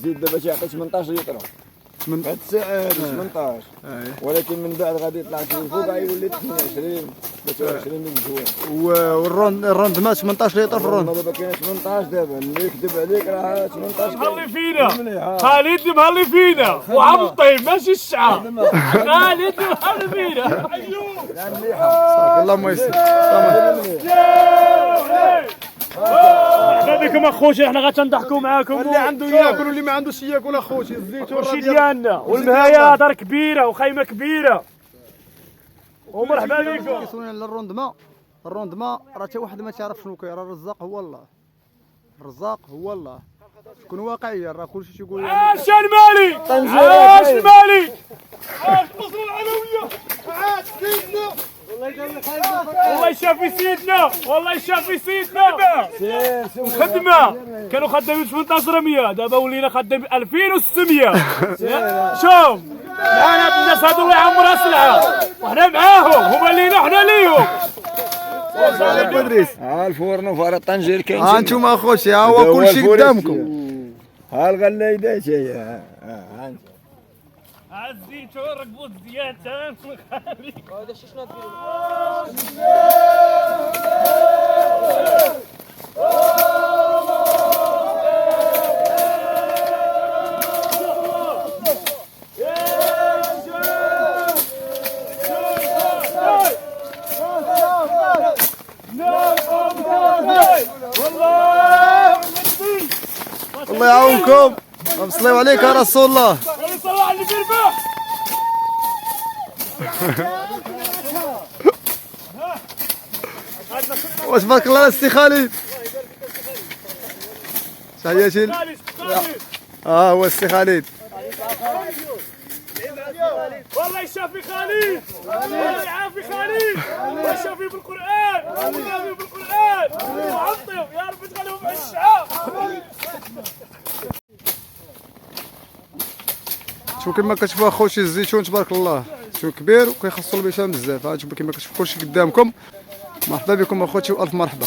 الزيت دابا تيعطي 18 لتر. هاد الساعة 18 ولكن من بعد غادي يطلع شي الفوق غيولي 28 23 من الجوع. والروندمان 18 لتر في الروند. دابا كاين 18 دابا اللي يكذب عليك راه 18 مهلي فينا خالد مهلي فينا وعبطي ماشي الشعر خالد مهلي فينا. صافي اللهم يسر. مرحبا بكم اخوتي، حنا غتنضحكوا معاكم. اللي عنده ياكل واللي ما عندوش ياكل اخوتي. الزيتون كلشي ديالنا والمهايا دار كبيره وخيمه كبيره. ومرحبا بكم. كيسولنا على الروندمان راه حتى واحد ما تعرف شنو كاين. راه الرزاق هو الله، الرزاق هو الله. تكون واقعيه، راه كلشي تيقول عاش المالي عاش المالي عاش مصر العلويه عاش سيدنا. والله يشافي سيدنا والله يشافي سيدنا. الخدمه كانوا خدامين 1800 دابا ولينا خدامين 2600. شوف معنا الناس هادو الله يعمرها سلعه وحنا معاهم، هما لينا وحنا ليهم. ادريس. ها الفورنو فار طنجير كاين. ها انتم اخوتي، ها هو كلشي قدامكم. ها الغلايدات هي ها انت. ها الزيتون ركبوا الزياتان هذا شنو الله يعاونكم. صليوا عليك يا رسول الله. صلوا على اللي بيربح. واش بارك الله السي خالد. تحياتي. هو السي خالد. والله يشافي خالد والله يعافي خالد ويشافي بالقران ويشافي بالقران وعطيهم يا رب تخليهم مع الشعب. شو كما كتشوفوا اخوتي الزيتون تبارك الله شو كبير وكيخصو البيشان بزاف. ها انتم كما كتشوفوا كلشي قدامكم. مرحبا بكم اخوتي والف مرحبا.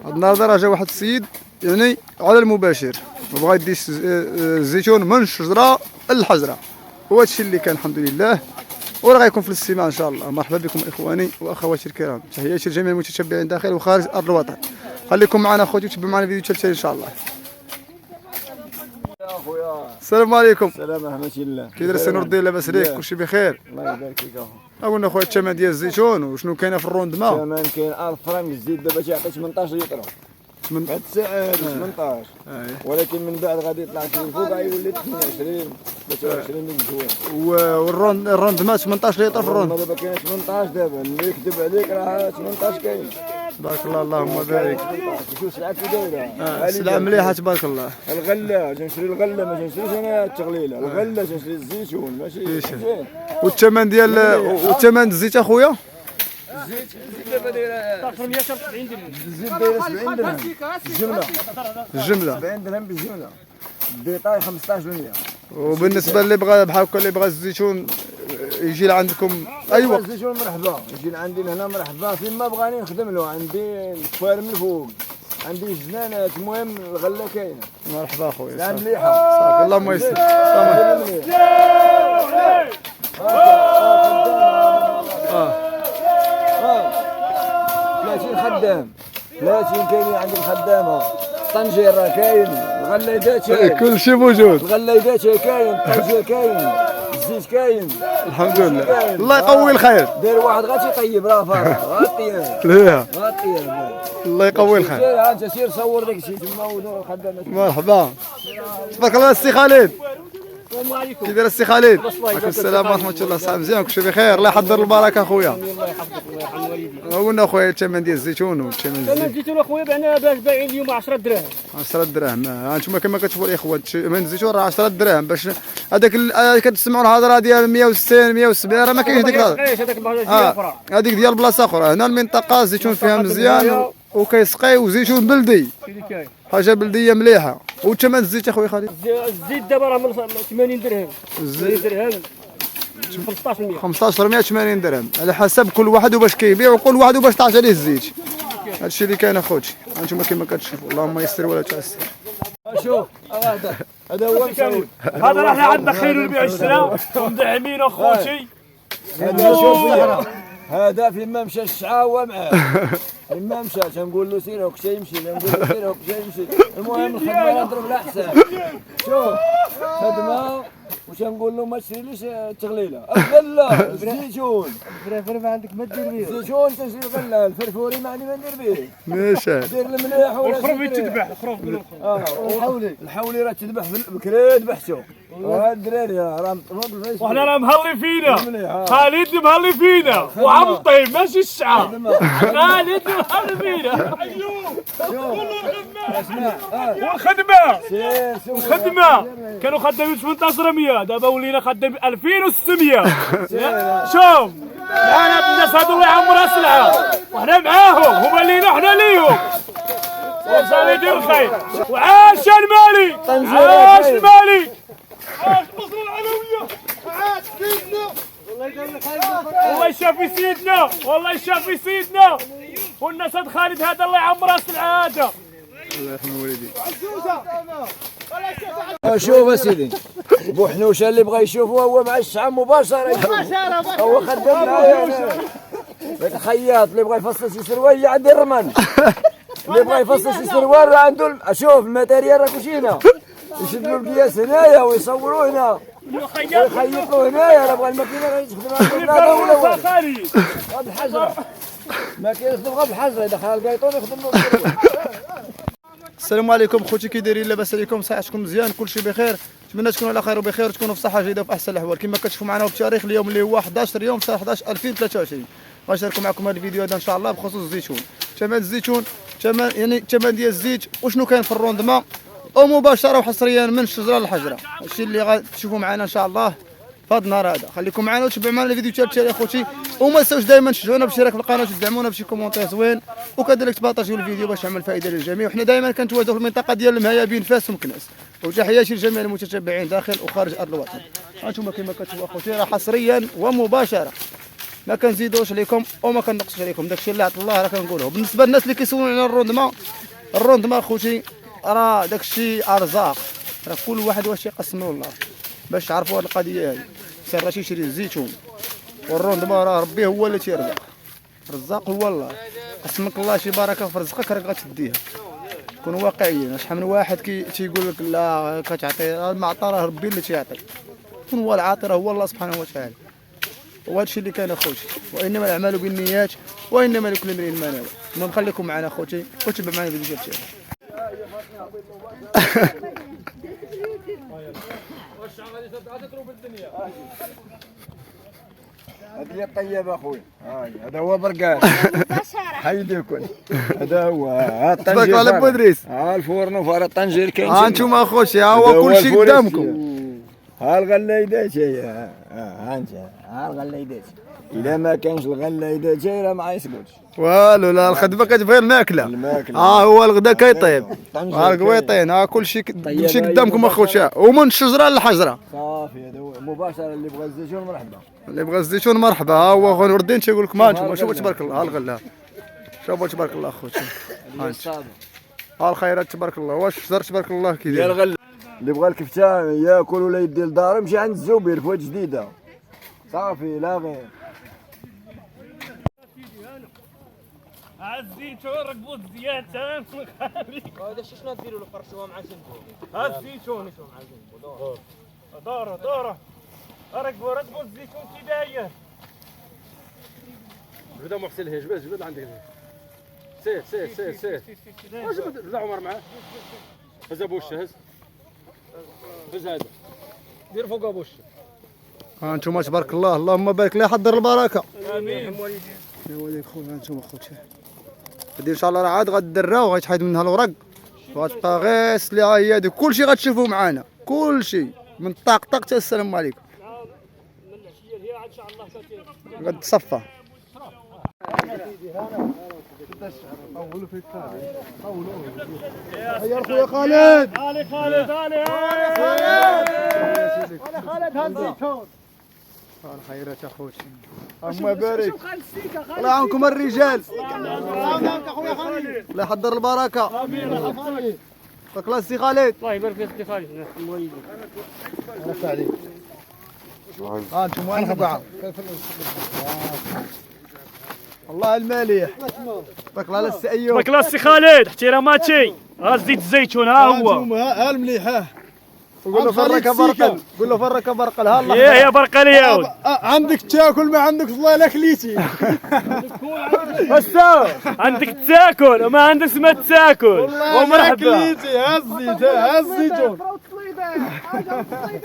هاد النهار راه جا واحد السيد يعني على المباشر وبغى يدي الزيتون من الشجره للحجره، هو هادشي اللي كان الحمد لله، وراه غيكون في الاستماع ان شاء الله. مرحبا بكم اخواني واخواتي الكرام، تحياتي لجميع المتتبعين داخل وخارج ارض الوطن. خليكم معنا اخوتي وتبعوا معنا الفيديو التالي ان شاء الله. السلام عليكم. السلام ورحمة الله. كي داير سي نور الدين؟ لاباس عليك؟ كلشي بخير؟ الله يبارك فيك اخو. قلنا خويا الثمن ديال الزيتون وشنو كاينه في الروندمان؟ الثمن كاين 1000 فرنك الزيت دابا تيعطي 18 لتر. هاد الساعة 18 ولكن من بعد غادي يطلع شي الفوق غيولي 28 23 من الجوع. والروندمان 18 لتر في الروند. دابا كاين 18 دابا اللي يكذب عليك راه 18 كاين. تبارك الله اللهم بارك. شوف السلعة كي دايرة. السلعة مليحة تبارك الله. الغلة تنشري الغلة ما تنشريش انا التغليلة، الغلة تنشري الزيتون ماشي زين. والثمن والثمن الزيت اخويا؟ الزيت دابا دايره 170 درهم. الزيت دايره 70 درهم الجملة 70 درهم بالجملة. الديطاي 15%. وبالنسبة اللي بغى بحال هكا اللي بغى الزيتون يجي لعندكم اي وقت؟ الزيتون مرحبا يجي لعندي لهنا مرحبا فين ما بغاني نخدم له. عندي الكوار من الفوق، عندي الجنانات، المهم الغلة كاينة. مرحبا اخويا. لا مليحة. صافي اللهم يسر. خدام 30 كاينين عند الخدامه. طنجير راه كاين، الغلايدات كل شيء موجود. الغلايدات كاين، الطنجير كاين، الزيت كاين. الحمد لله. الله يقوي الخير. داير واحد غتيطيب راه فارغ غطير. لا غطير. الله يقوي الخير. سير ها انت سير صور داك الشيء تما ودور الخدامات. مرحبا. تبارك الله السي خالد. كي داير السي خالد؟ عليكم السلام ورحمة الله. صحاب مزيان كلشي بخير. الله يحضر البركة اخويا. الله يحفظك الله يرحم والديك. قلنا اخويا الثمن ديال الزيتون والثمن ثمن الزيتون اخويا بعنا بايعين اليوم 10 دراهم. 10 دراهم. ها انتم كما كتشوفوا الاخوان ثمن الزيتون راه 10 دراهم. باش هذاك كتسمعوا الهضره ديال 160 170 راه ما كاينش ديك الهضره. هذيك ديال بلاصه اخرى. هنا المنطقه الزيتون فيها مزيان وكيسقي وزيتون بلدي، حاجه بلديه مليحه. وثمن الزيت اخويا خالد؟ الزيت دابا راه من 80 درهم. 80 درهم 15%. 15% 80 درهم على حسب كل واحد وباش كيبيع وكل واحد وباش تعطي عليه الزيت. هادشي اللي كاين اخوتي. انتم كما كتشوفوا. اللهم يسر ولا تعسر. شوف هذا هو مسوي. هذا راح عندنا خير والبيع والشراء ومدعمين اخوتي. هذا شوف هذا في ممشى الشعاوة معاه. ما مشى تنقول له سير هاك شي يمشي، نقول له سير هاك شي يمشي. المهم الخدمه نضرب لها حساب. شوف خدمه واش نقول له ما تشريليش التغليله. الغله الزيتون الفرفور ما عندك ما دير به. الزيتون تنشري الغله، الفرفوري ما عندي ما ندير به. ماشي دير المليح والخروف تذبح الخروف الحولي راه تذبح بكري ذبحته. وهاد الدراري راه مطلوب. وحنا راه مهلي فينا خالد مهلي فينا وعمطي ماشي الشعب. خالد مهلي فينا. اسمع والخدمه سير الخدمه كانوا خدامين 1800 دابا ولينا خدامين 2600. شوف معانا الناس هادو الله يعمرها سلعه وحنا معاهم، هما لينا وحنا ليهم. وصافي يدير الخير. وعاش المالي عاش المالي عاش مصر العلويه عاش سيدنا. والله يشافي سيدنا والله يشافي سيدنا. والناس هاد خالد هذا الله يعمرها سلعه هذا. الله يرحم والديك. شوف اسيدي بوحنوشه اللي بغى يشوفه هو مع الشعب مباشره هو خدام معايا ذاك الخياط اللي بغى يفصل شي سروال عند الرمل اللي بغى يفصل شي سروال راه عنده شوف الماتيريال راه كلشي هنا يشدوا القياس هنايا ويصوروا هنا ويخيطوا هنايا راه بغى الماكينه غيخدمها هذا ولا هو غير بالحجره الماكينه يخدم غير بالحجره اذا خلى القيطون يخدم له. السلام عليكم خوتي، كي دايرين؟ لاباس عليكم؟ صحتكم مزيان؟ كلشي بخير؟ نتمنى تكونوا على خير وبخير وتكونوا في صحه جيده وفي احسن الاحوال. كما كتشوفوا معنا بتاريخ اليوم اللي هو 11 يوم شهر 11 2023 غنشاركوا معكم هذا الفيديو هذا ان شاء الله بخصوص الزيتون. ثمن الزيتون ثمن ديال الزيت وشنو كاين في الروندمون ومباشره وحصريا من الشجره للحجره. الشيء اللي غتشوفوا معنا ان شاء الله في هذا النهار هذا. خليكم معنا وتبعوا معنا الفيديو حتى التالي اخوتي، وما تنساوش دائما تشجعونا بالاشتراك في القناه وتدعمونا بشي كومونتير زوين وكذلك تبارطاجيو الفيديو باش يعمل فائده للجميع. وحنا دائما كنتواجدوا في المنطقه ديال المهيابين فاس ومكناس. وتحياتي لجميع المتتبعين داخل وخارج ارض الوطن. هانتوما كما كتشوفوا اخوتي راه حصريا ومباشره ما كنزيدوش عليكم وما كنقصوش عليكم، داكشي اللي عطا الله راه كنقولوه. بالنسبه للناس اللي كيسولون على الروندمون اخوتي راه داكشي ارزاق، راه كل واحد واش يقسموا الله باش تعرفوا هذه القضيه هذه. سير راه تيشري الزيتون والروندمون راه ربي هو اللي تيرزق، الرزاق هو الله. قسمك الله شي بركه في رزقك راك غتديها. كونوا واقعيين. شحال من واحد تيقول لك لا كتعطي المعطى راه ربي اللي تيعطي، كون هو العاطي راه هو الله سبحانه وتعالى. وهذا الشيء اللي كاين اخوتي، وانما الاعمال بالنيات وانما لكل امرئ ما نوى. المهم خليكم معنا اخوتي وتبعوا معنا الفيديو تاعي. هذه الطيب اخويا هذا هو برقاش حيديكم هذا هو ها الطنجير تبارك على بودريس. ها الفورن وفار الطنجير كاين. ها انتم اخوتي ها هو كلشي قدامكم. ها الغلايدات ها انت ها الغلايدات. اذا ما كانش الغلايدات راه ما يسقطش والو. لا الخدمه كتبغي الماكله. ها هو الغدا كيطيب ها القويطين ها كلشي قدامكم اخوتي ومن الشجره للحجره. صافي هذا هو مباشره. اللي بغى الزيتون مرحبا، اللي بغى الزيتون مرحبا. ها هو غنور الدين تيقول لكم ها انتم شوفوا تبارك الله. ها الغله شوفوا تبارك الله اخوتي. ها الخيرات تبارك الله. واش الشجر تبارك الله كي داير. الغله اللي بغى الكفته ياكل ولا يدي لدار يمشي عند الزبير فوات جديده. صافي لا غير. الزيتون ركبوا الزياتان هذا شنو نديروا له فرشوها مع شنو؟ ها الزيتون مع دوره ركبوا الزيتون كي داير. بدا محسن الهيج جبد عندك سير واش بدا عمر معاه هز ابو الشهز هز هذا دير فوق ابو الشهز. ها انتم تبارك الله. اللهم بارك لا يحضر البركه. امين. يا وليد خويا انتم اخوتي هادي ان شاء الله راه عاد غدرا وغيتحيد منها الورق وغتبقى غير السلعه هي هادي. كلشي غتشوفوا معانا كلشي من طاق حتى السلام عليكم. من العشيه هي ان شاء الله غتصفى. يا خويا خالد. خالد هالزيتون. الخيرات اخوتي. الله يبارك. الله يعاونكم الرجال. الله يحضر البركه. بارك الله السي خالد. الله يبارك فيك اختي خالد. عرفت عليك. انتم وين خبعه؟ الله المليح. بارك الله السي ايوب. بارك الله السي خالد احتراماتي. ها زيت الزيتون ها هو. ها المليح ها. قول له فرك برقل، قول له فرك برقل. ها الله يا برقل يا ولد. عندك تاكل ما عندك الله لا كليتي. عندك تاكل وما عندك ما تاكل. ومرحبا. ها الزيت ها الزيتون.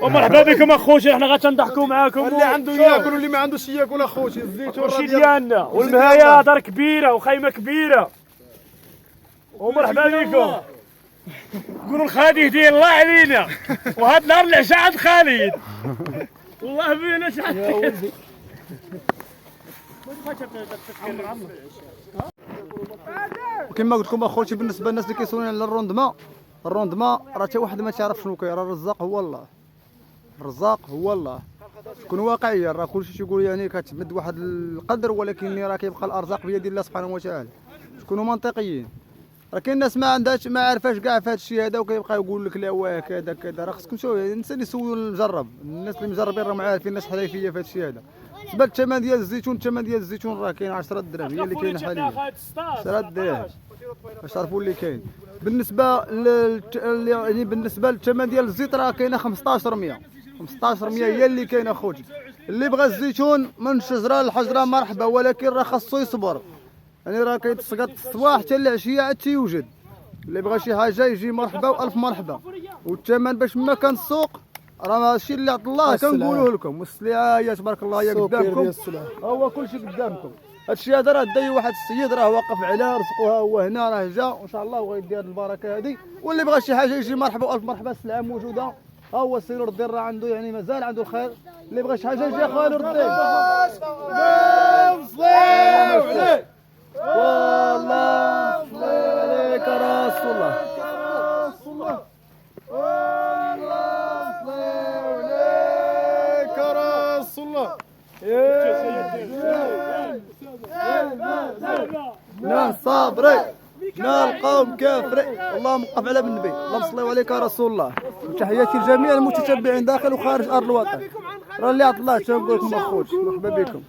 ومرحبا بكم اخوتي. احنا غتنضحكوا معاكم. اللي عنده ياكل واللي ما عندوش ياكل اخوتي. الزيتون كلشي ديالنا والمهاية دار كبيرة وخيمة كبيرة. ومرحبا بكم. قولوا الخالد يهدي الله علينا. وهاد نهار العشاء عند خالد. والله بينا شحال يا ولدي. وكما قلت لكم اخوتي بالنسبه للناس اللي كيسولون على الروندما راه حتى واحد ما تعرف شنو كاين. راه الرزاق هو الله. الرزاق هو الله. تكون واقعيه. راه كلشي تيقول يعني كتمد واحد القدر ولكن راه كيبقى الارزاق بيد الله سبحانه وتعالى. تكونوا منطقيين. راه كاين الناس ما عندهاش ما عارفاش كاع في هذا الشيء هذا وكيبقى يقول لك لا واه كذا كذا. راه خصكم تشوفوا الانسان يسول المجرب. الناس اللي مجربين راهم عارفين الناس حريفيه في هذا الشيء هذا. بالنسبه للثمن ديال الزيتون، الثمن ديال الزيتون راه كاين 10 درهم هي اللي كاينه حاليا. 10 درهم باش تعرفوا اللي كاين. بالنسبه يعني بالنسبه للثمن ديال الزيت راه كاينه 1500 هي اللي كاينه اخوتي. اللي بغى الزيتون من شجره لحجره مرحبا ولكن راه خاصو يصبر. يعني راه كيتسقط الصباح حتى العشيه عاد تيوجد. اللي بغى شي حاجه يجي مرحبا والف مرحبا. والثمن باش ما كان السوق راه ماشي اللي عطا الله كنقولوه لكم. والسلعه هي تبارك الله هي قدامكم. هو كلشي قدامكم. هادشي هذا راه داي واحد السيد راه واقف على رزقه. ها هو هنا راه جا وان شاء الله وغيدير البركه هذه. واللي بغى شي حاجه يجي مرحبا والف مرحبا. السلعه موجوده. ها هو السي نور الدين راه عنده يعني مازال عنده الخير. اللي بغى شي حاجه يجي اخويا نور الدين. والله صلي عليك رسول الله. والله صلي عليك رسول الله. ناس صابرين نال قوم كافرين. اللهم وقف على النبي. اللهم صل عليك يا رسول الله. وتحياتي لجميع المتتبعين داخل وخارج ارض الوطن. راه اللي عطا الله تنقول لكم اخوتي مرحبا بكم.